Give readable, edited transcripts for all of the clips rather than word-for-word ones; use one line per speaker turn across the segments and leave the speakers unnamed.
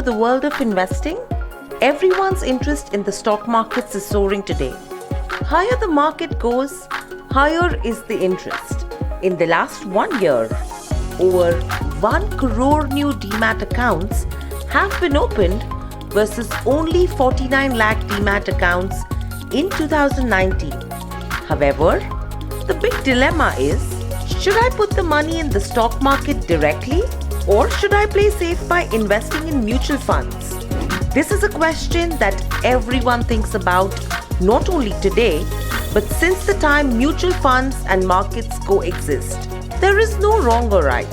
the world of investing? Everyone's interest in the stock markets is soaring today. Higher the market goes, higher is the interest. In the last 1 year, over 1 crore new Demat accounts have been opened versus only 49 lakh Demat accounts in 2019. However, the big dilemma is, should I put the money in the stock market directly or should I play safe by investing in mutual funds? This is a question that everyone thinks about not only today, but since the time mutual funds and markets coexist. There is no wrong or right.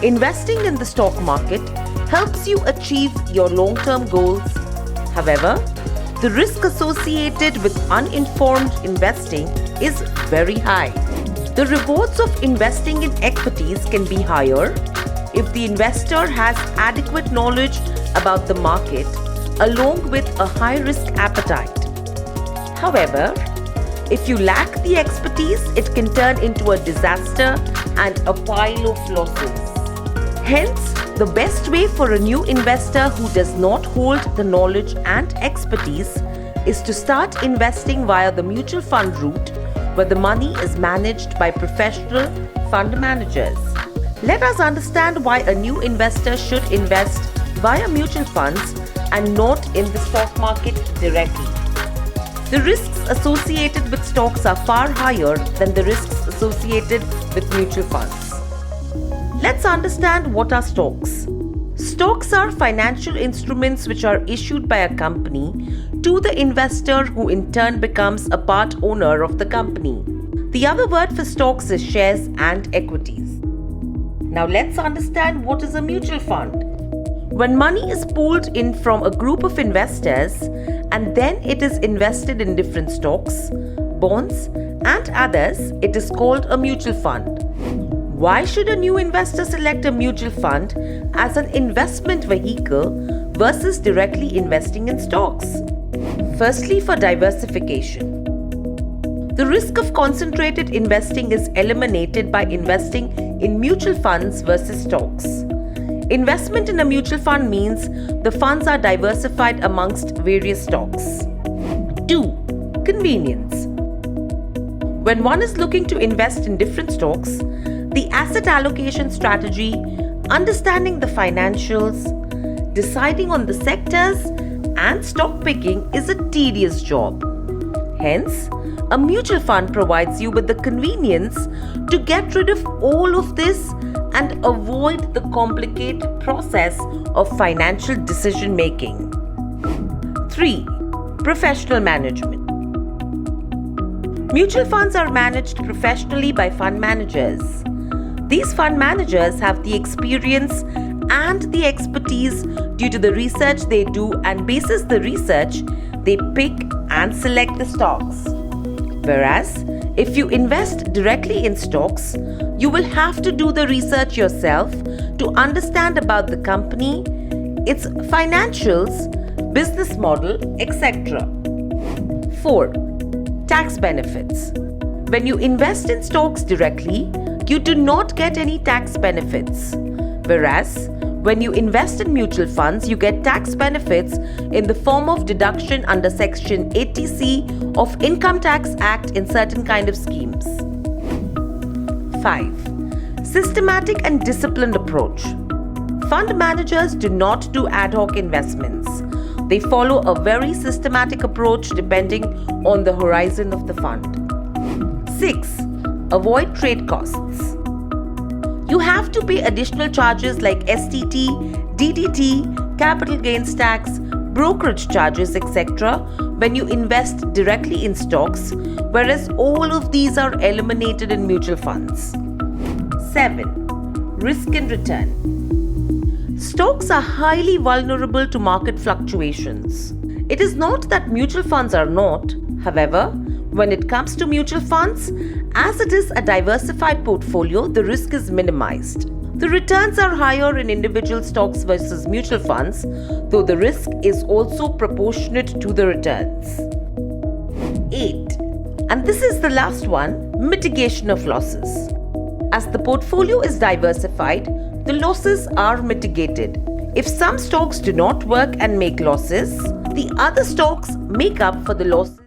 Investing in the stock market helps you achieve your long-term goals. However, the risk associated with uninformed investing is very high. The rewards of investing in equities can be higher if the investor has adequate knowledge about the market along with a high-risk appetite. However, if you lack the expertise, it can turn into a disaster and a pile of losses. Hence, the best way for a new investor who does not hold the knowledge and expertise is to start investing via the mutual fund route, where the money is managed by professional fund managers. Let us understand why a new investor should invest via mutual funds and not in the stock market directly. The risks associated with stocks are far higher than the risks associated with mutual funds. Let's understand what are stocks. Stocks are financial instruments which are issued by a company to the investor, who in turn becomes a part owner of the company. The other word for stocks is shares and equities. Now let's understand what is a mutual fund. When money is pooled in from a group of investors and then it is invested in different stocks, bonds, and others, it is called a mutual fund. Why should a new investor select a mutual fund as an investment vehicle versus directly investing in stocks? Firstly, for diversification. The risk of concentrated investing is eliminated by investing in mutual funds versus stocks. Investment in a mutual fund means the funds are diversified amongst various stocks. 2. Convenience. When one is looking to invest in different stocks, the asset allocation strategy, understanding the financials, deciding on the sectors, and stock picking is a tedious job. Hence, a mutual fund provides you with the convenience to get rid of all of this and avoid the complicated process of financial decision making. 3. Professional management. Mutual funds are managed professionally by fund managers. These fund managers have the experience and the expertise due to the research they do, and basis the research, they pick and select the stocks. Whereas, if you invest directly in stocks, you will have to do the research yourself to understand about the company, its financials, business model, etc. 4. Tax benefits. When you invest in stocks directly, you do not get any tax benefits. Whereas, when you invest in mutual funds, you get tax benefits in the form of deduction under Section 80C of Income Tax Act in certain kind of schemes. 5. Systematic and disciplined approach. Fund managers do not do ad hoc investments. They follow a very systematic approach depending on the horizon of the fund. 6. Avoid trade costs. You have to pay additional charges like STT, DDT, capital gains tax, brokerage charges, etc. when you invest directly in stocks, whereas all of these are eliminated in mutual funds. 7. Risk and return. Stocks are highly vulnerable to market fluctuations. It is not that mutual funds are not. However, when it comes to mutual funds, as it is a diversified portfolio, the risk is minimized. The returns are higher in individual stocks versus mutual funds, though the risk is also proportionate to the returns. 8. And this is the last one, mitigation of losses. As the portfolio is diversified, the losses are mitigated. If some stocks do not work and make losses, the other stocks make up for the loss.